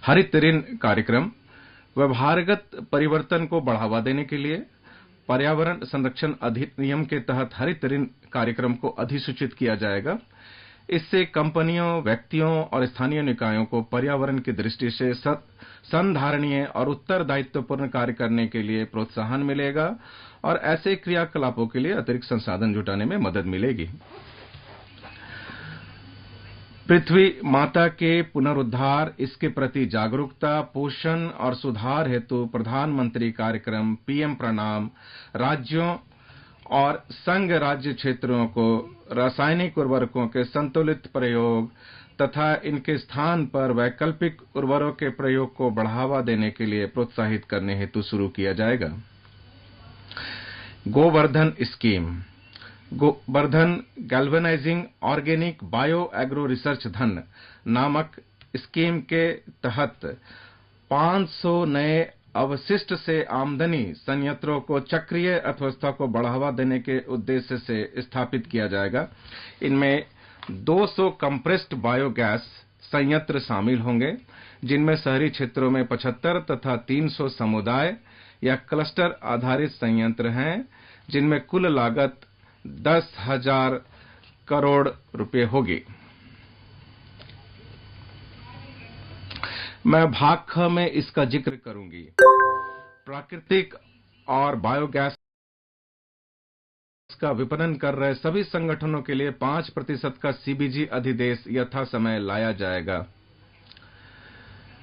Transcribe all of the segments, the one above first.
हरित ऋण कार्यक्रम व्यवहारगत परिवर्तन को बढ़ावा देने के लिए पर्यावरण संरक्षण अधिनियम के तहत हरित ऋण कार्यक्रम को अधिसूचित किया जाएगा। इससे कंपनियों, व्यक्तियों और स्थानीय निकायों को पर्यावरण की दृष्टि से संधारणीय और उत्तरदायित्वपूर्ण कार्य करने के लिए प्रोत्साहन मिलेगा और ऐसे क्रियाकलापों के लिए अतिरिक्त संसाधन जुटाने में मदद मिलेगी। पृथ्वी माता के पुनरुद्धार, इसके प्रति जागरूकता, पोषण और सुधार हेतु प्रधानमंत्री कार्यक्रम पीएम प्रणाम राज्यों और संघ राज्य क्षेत्रों को रासायनिक उर्वरकों के संतुलित प्रयोग तथा इनके स्थान पर वैकल्पिक उर्वरकों के प्रयोग को बढ़ावा देने के लिए प्रोत्साहित करने हेतु शुरू किया जाएगा। Govardhan scheme. Govardhan galvanising organic bio agro research धन नामक स्कीम के तहत 500 नए अवशिष्ट से आमदनी संयंत्रों को चक्रीय अर्थव्यवस्था को बढ़ावा देने के उद्देश्य से स्थापित किया जाएगा। इनमें 200 कंप्रेस्ड बायोगैस संयंत्र शामिल होंगे, जिनमें शहरी क्षेत्रों में 75 तथा 300 समुदाय या क्लस्टर आधारित संयंत्र हैं, जिनमें कुल लागत 10,000 करोड़ रुपए होगी। मैं भाग ख में इसका जिक्र करूंगी। प्राकृतिक और बायोगैस का विपणन कर रहे सभी संगठनों के लिए 5% का सीबीजी अधिदेश यथा समय लाया जाएगा।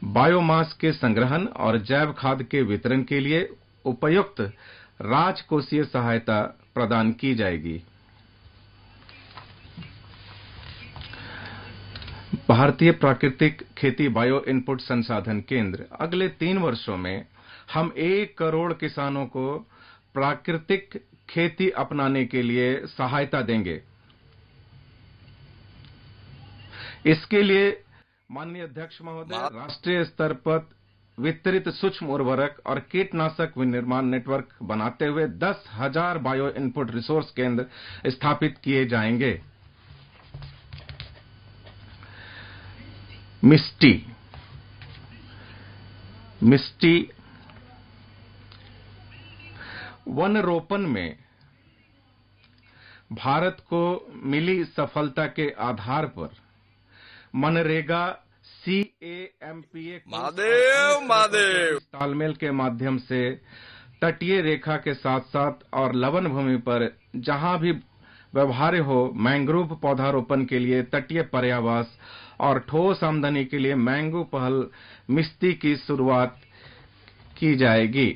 बायोमास के संग्रहण और जैव खाद के वितरण के लिए उपयुक्त राजकोषीय सहायता प्रदान की जाएगी। भारतीय प्राकृतिक खेती बायो इनपुट संसाधन केंद्र अगले 3 वर्षों में हम 1 करोड़ किसानों को प्राकृतिक खेती अपनाने के लिए सहायता देंगे। इसके लिए माननीय अध्यक्ष महोदय राष्ट्रीय स्तर पर वितरित सूक्ष्म उर्वरक और कीटनाशक विनिर्माण नेटवर्क बनाते हुए 10,000 बायो इनपुट रिसोर्स केंद्र स्थापित किए जाएंगे। मिष्टी वन रोपण में भारत को मिली सफलता के आधार पर मनरेगा CAMPA तालमेल के माध्यम से तटीय रेखा के साथ साथ और लवन भूमि पर जहां भी व्यवहार्य हो मैंग्रोव पौधारोपण के लिए तटीय पर्यावास और ठोस आमदनी के लिए मैंगो पहल मिष्टी की शुरुआत की जाएगी।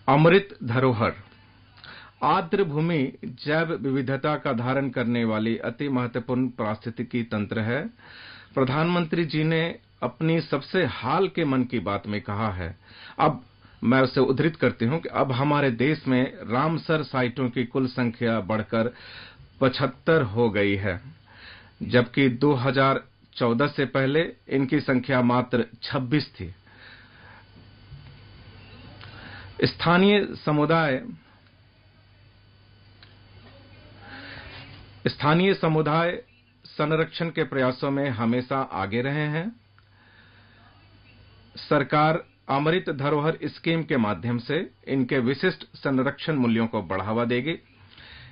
अमृत धरोहर आर्द्र भूमि जैव विविधता का धारण करने वाली अति महत्वपूर्ण पारिस्थितिकी तंत्र है। प्रधानमंत्री जी ने अपनी सबसे हाल के मन की बात में कहा है, अब मैं उसे उद्धृत करती हूं कि अब हमारे देश में रामसर साइटों की कुल संख्या बढ़कर 75 हो गई है, जबकि 2014 से पहले इनकी संख्या मात्र 26 थी। स्थानीय समुदाय संरक्षण के प्रयासों में हमेशा आगे रहे हैं। सरकार अमृत धरोहर स्कीम के माध्यम से इनके विशिष्ट संरक्षण मूल्यों को बढ़ावा देगी।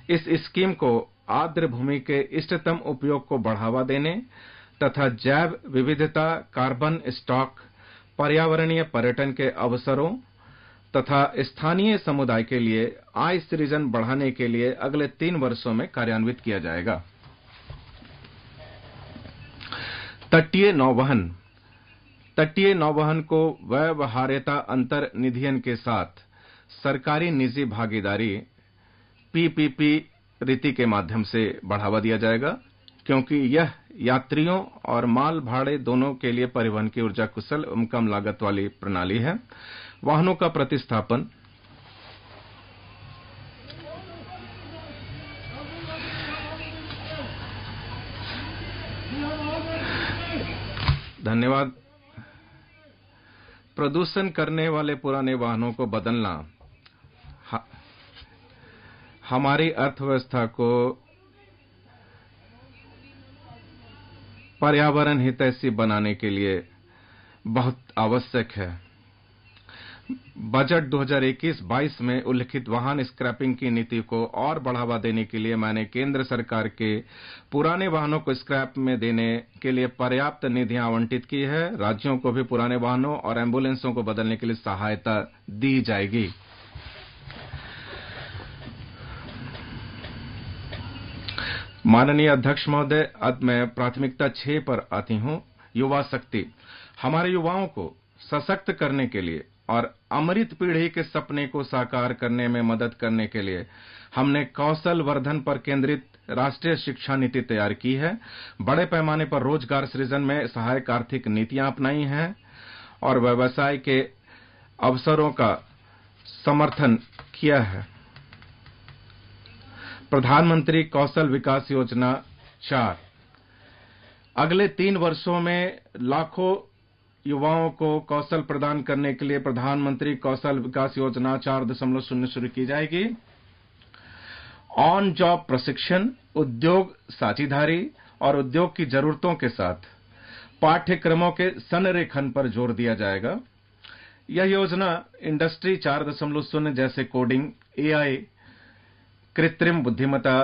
इस स्कीम को आर्द्र भूमि के इष्टतम उपयोग को बढ़ावा देने तथा जैव विविधता, कार्बन स्टॉक, पर्यावरणीय पर्यटन के अवसरों तथा स्थानीय समुदाय के लिए आय सृजन बढ़ाने के लिए अगले 3 वर्षों में कार्यान्वित किया जाएगा। तटीय नौवहन को व्यवहार्यता अंतर निधियन के साथ सरकारी निजी भागीदारी PPP रीति के माध्यम से बढ़ावा दिया जाएगा, क्योंकि यह यात्रियों और माल भाड़े दोनों के लिए परिवहन की ऊर्जा कुशल एवं कम लागत वाली प्रणाली है। वाहनों का प्रतिस्थापन धन्यवाद। प्रदूषण करने वाले पुराने वाहनों को बदलना हमारी अर्थव्यवस्था को पर्यावरण हितैषी बनाने के लिए बहुत आवश्यक है। बजट 2021-22 में उल्लिखित वाहन स्क्रैपिंग की नीति को और बढ़ावा देने के लिए मैंने केंद्र सरकार के पुराने वाहनों को स्क्रैप में देने के लिए पर्याप्त निधियां आवंटित की है। राज्यों को भी पुराने वाहनों और एम्बुलेंसों को बदलने के लिए सहायता दी जाएगी। माननीय अध्यक्ष महोदय, अब मैं प्राथमिकता 6 पर आती हूं। युवा शक्ति। हमारे युवाओं को सशक्त करने के लिए और अमृत पीढ़ी के सपने को साकार करने में मदद करने के लिए हमने कौशल वर्धन पर केंद्रित राष्ट्रीय शिक्षा नीति तैयार की है। बड़े पैमाने पर रोजगार सृजन में सहायक आर्थिक नीतियां अपनाई हैं और व्यवसाय के अवसरों का समर्थन किया है। प्रधानमंत्री कौशल विकास योजना 4 अगले 3 वर्षों में लाखों युवाओं को कौशल प्रदान करने के लिए प्रधानमंत्री कौशल विकास योजना 4.0 शुरू की जाएगी। ऑन जॉब प्रशिक्षण, उद्योग साझेदारी और उद्योग की जरूरतों के साथ पाठ्यक्रमों के संरेखन पर जोर दिया जाएगा। यह योजना इंडस्ट्री 4.0 जैसे कोडिंग, एआई, कृत्रिम बुद्धिमत्ता,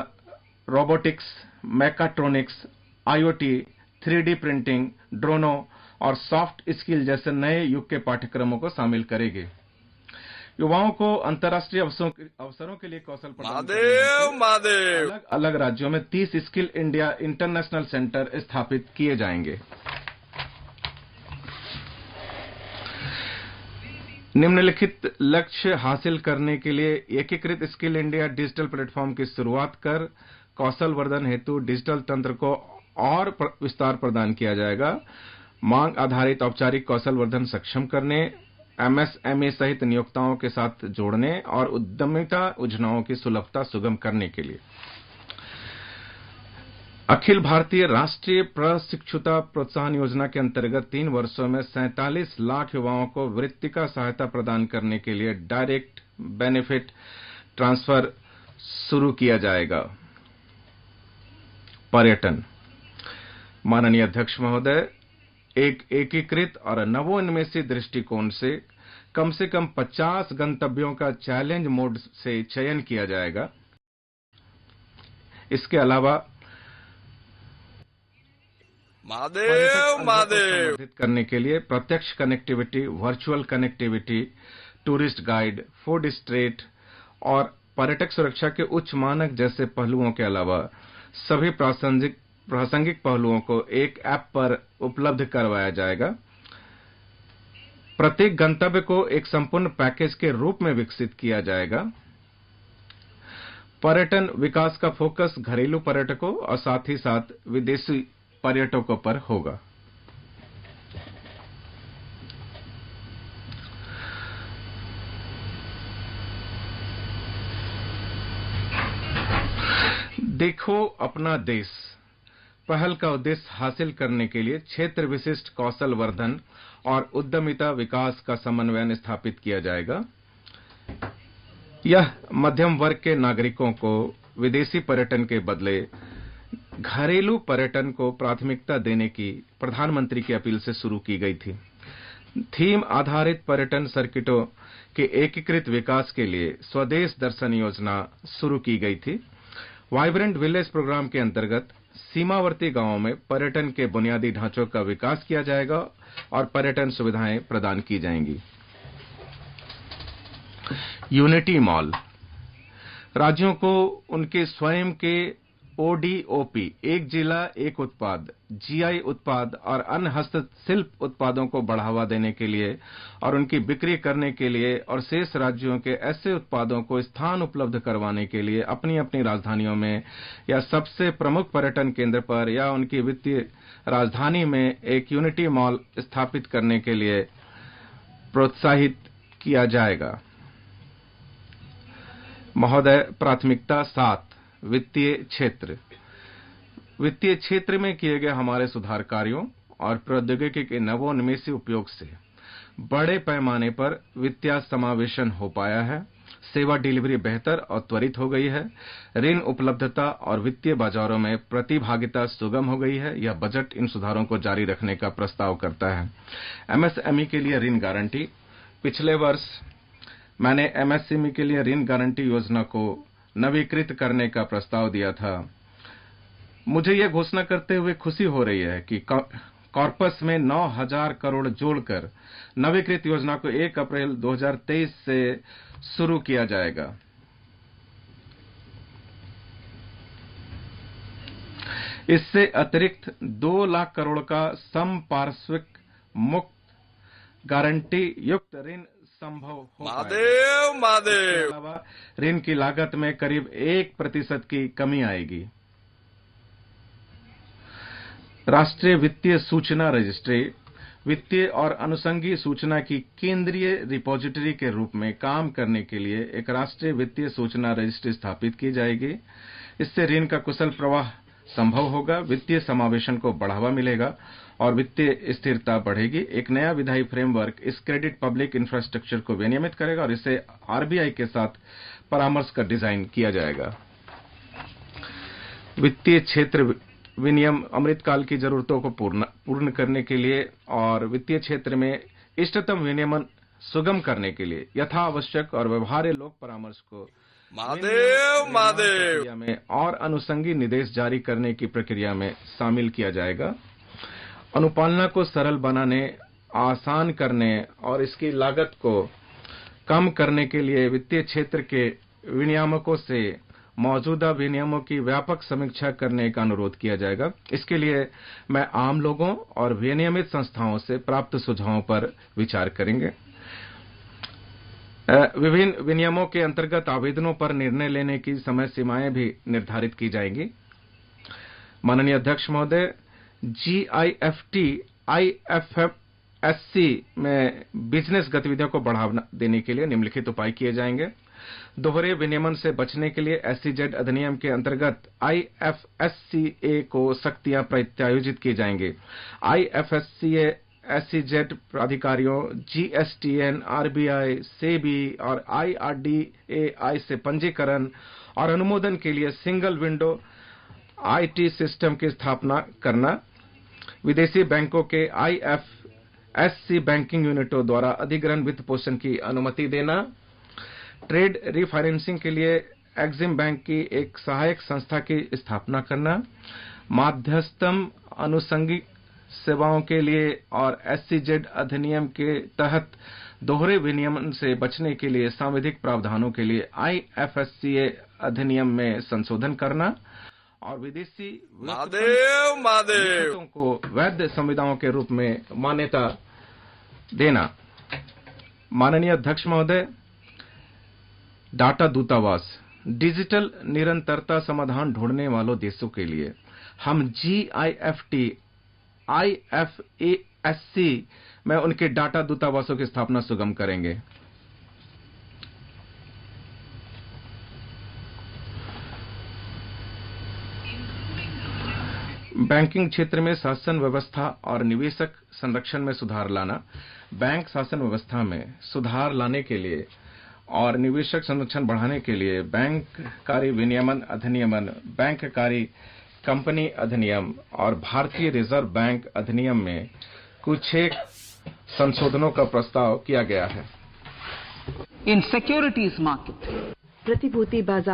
robotics, mechatronics, IoT, 3D printing, ड्रोनों और सॉफ्ट स्किल जैसे नए युग के पाठ्यक्रमों को शामिल करेगी। युवाओं को अंतर्राष्ट्रीय अवसरों के लिए कौशल प्रदान अलग अलग राज्यों में 30 स्किल इंडिया इंटरनेशनल सेंटर स्थापित किए जाएंगे। निम्नलिखित लक्ष्य हासिल करने के लिए एकीकृत स्किल इंडिया डिजिटल प्लेटफॉर्म की शुरुआत कर कौशल वर्धन हेतु डिजिटल तंत्र को और विस्तार प्रदान किया जाएगा। मांग आधारित औपचारिक कौशल वर्धन सक्षम करने, एमएसएमई सहित नियोक्ताओं के साथ जोड़ने और उद्यमिता योजनाओं की सुलभता सुगम करने के लिए अखिल भारतीय राष्ट्रीय प्रशिक्षुता प्रोत्साहन योजना के अंतर्गत 3 वर्षों में 47 लाख युवाओं को वृत्तिका सहायता प्रदान करने के लिए डायरेक्ट बेनिफिट ट्रांसफर शुरू किया जाएगा। पर्यटन। माननीय अध्यक्ष महोदय, एक एकीकृत और नवोन्मेषी दृष्टिकोण से कम 50 गंतव्यों का चैलेंज मोड से चयन किया जाएगा। इसके अलावा संवर्धित करने के लिए प्रत्यक्ष connectivity, virtual connectivity, tourist guide, food street और पर्यटक सुरक्षा के उच्च मानक जैसे पहलुओं के अलावा सभी प्रासंगिक पहलुओं को एक ऐप पर उपलब्ध करवाया जाएगा। प्रत्येक गंतव्य को एक संपूर्ण पैकेज के रूप में विकसित किया जाएगा। पर्यटन विकास का फोकस घरेलू पर्यटकों और साथ ही साथ विदेशी पर्यटकों पर होगा। देखो अपना देश पहल का उद्देश्य हासिल करने के लिए क्षेत्र विशिष्ट कौशल वर्धन और उद्यमिता विकास का समन्वय स्थापित किया जाएगा। यह मध्यम वर्ग के नागरिकों को विदेशी पर्यटन के बदले घरेलू पर्यटन को प्राथमिकता देने की प्रधानमंत्री की अपील से शुरू की गई थी। थीम आधारित पर्यटन सर्किटों के एकीकृत विकास के लिए स्वदेश दर्शन योजना शुरू की गई थी। वाइब्रेंट विलेज प्रोग्राम के अंतर्गत सीमावर्ती गांवों में पर्यटन के बुनियादी ढांचों का विकास किया जाएगा और पर्यटन सुविधाएं प्रदान की जाएंगी। Unity mall. राज्यों को उनके स्वयं के ओडीओपी, एक जिला एक उत्पाद, जीआई उत्पाद और अन्य हस्तशिल्प उत्पादों को बढ़ावा देने के लिए और उनकी बिक्री करने के लिए और शेष राज्यों के ऐसे उत्पादों को स्थान उपलब्ध करवाने के लिए अपनी अपनी राजधानियों में या सबसे प्रमुख पर्यटन केंद्र पर या उनकी वित्तीय राजधानी में एक यूनिटी मॉल स्थापित करने के लिए प्रोत्साहित किया जाएगा। महोदय, प्राथमिकता 7 वित्तीय क्षेत्र। वित्तीय क्षेत्र में किए गए हमारे सुधार कार्यों और प्रौद्योगिकी के नवोन्मेषी उपयोग से बड़े पैमाने पर वित्तीय समावेशन हो पाया है। सेवा डिलीवरी बेहतर और त्वरित हो गई है। ऋण उपलब्धता और वित्तीय बाजारों में प्रतिभागिता सुगम हो गई है। यह बजट इन सुधारों को जारी रखने का प्रस्ताव करता है। एमएसएमई के लिए ऋण गारंटी। पिछले वर्ष मैंने एमएसएमई के लिए ऋण गारंटी योजना को नवीकृत करने का प्रस्ताव दिया था। मुझे यह घोषणा करते हुए खुशी हो रही है कि कॉर्पस में 9,000 करोड़ जोड़कर नवीकृत योजना को 1 अप्रैल 2023 से शुरू किया जाएगा। इससे अतिरिक्त 2 लाख करोड़ का समपार्श्विक मुक्त गारंटी युक्त ऋण संभव हो पाएगा। इसके अलावा ऋण की लागत में करीब 1% की कमी आएगी। राष्ट्रीय वित्तीय सूचना रजिस्ट्री वित्तीय और अनुषंगी सूचना की केंद्रीय रिपोजिटरी के रूप में काम करने के लिए एक राष्ट्रीय वित्तीय सूचना रजिस्ट्री स्थापित की जाएगी। इससे ऋण का कुशल प्रवाह संभव होगा, वित्तीय समावेशन को बढ़ावा मिलेगा और वित्तीय स्थिरता बढ़ेगी। एक नया विधायी फ्रेमवर्क इस क्रेडिट पब्लिक इंफ्रास्ट्रक्चर को विनियमित करेगा और इसे आरबीआई के साथ परामर्श कर डिजाइन किया जाएगा। वित्तीय क्षेत्र विनियम अमृतकाल की जरूरतों को पूर्ण करने के लिए और वित्तीय क्षेत्र में इष्टतम विनियमन सुगम करने के लिए यथावश्यक और व्यवहार्य लोक परामर्श को प्रक्रिया में और अनुषंगी निर्देश जारी करने की प्रक्रिया में शामिल किया जाएगा। अनुपालना को सरल बनाने, आसान करने और इसकी लागत को कम करने के लिए वित्तीय क्षेत्र के विनियामकों से मौजूदा विनियमों की व्यापक समीक्षा करने का अनुरोध किया जाएगा। इसके लिए मैं आम लोगों और विनियमित संस्थाओं से प्राप्त सुझावों पर विचार करेंगे। विभिन्न विनियमों के अंतर्गत आवेदनों पर निर्णय लेने की समय सीमाएं भी निर्धारित की जाएंगी। माननीय अध्यक्ष महोदय, जीआईएफटी आईएफएससी में बिजनेस गतिविधियों को बढ़ावा देने के लिए निम्नलिखित उपाय किए जाएंगे। दोहरे विनियमन से बचने के लिए एसईजेड अधिनियम के अंतर्गत आईएफएससीए को सख्तियां प्रत्यायोजित की जाएंगी। आईएफएससीए एसईजेड प्राधिकारियों जीएसटीएन, आरबीआई, सेबी और आईआरडीएआई से पंजीकरण और अनुमोदन के लिए सिंगल विंडो आईटी सिस्टम की स्थापना करना। विदेशी बैंकों के आईएफएससी बैंकिंग यूनिटों द्वारा अधिग्रहण वित्त पोषण की अनुमति देना। ट्रेड रिफाइनेंसिंग के लिए एक्जिम बैंक की एक सहायक संस्था की स्थापना करना। माध्यस्थम अनुषंगिक सेवाओं के लिए और एसईजेड अधिनियम के तहत दोहरे विनियमन से बचने के लिए सांविधिक प्रावधानों के लिए आईएफएससीए अधिनियम में संशोधन करना और विदेशी विनियमों को वैध संविदाओं के रूप में मान्यता देना। माननीय अध्यक्ष महोदय, डाटा दूतावास डिजिटल निरंतरता समाधान ढूंढने वालों देशों के लिए हम जीआईएफटी आईएफएससी में उनके डाटा दूतावासों की स्थापना सुगम करेंगे। बैंकिंग क्षेत्र में शासन व्यवस्था और निवेशक संरक्षण में सुधार लाना। बैंक शासन व्यवस्था में सुधार लाने के लिए और निवेशक संरक्षण बढ़ाने के लिए बैंककारी विनियमन अधिनियम, बैंककारी कंपनी अधिनियम और भारतीय रिजर्व बैंक अधिनियम में कुछ एक संशोधनों का प्रस्ताव किया गया है। इन सिक्योरिटीज मार्केट प्रतिभूति बाजार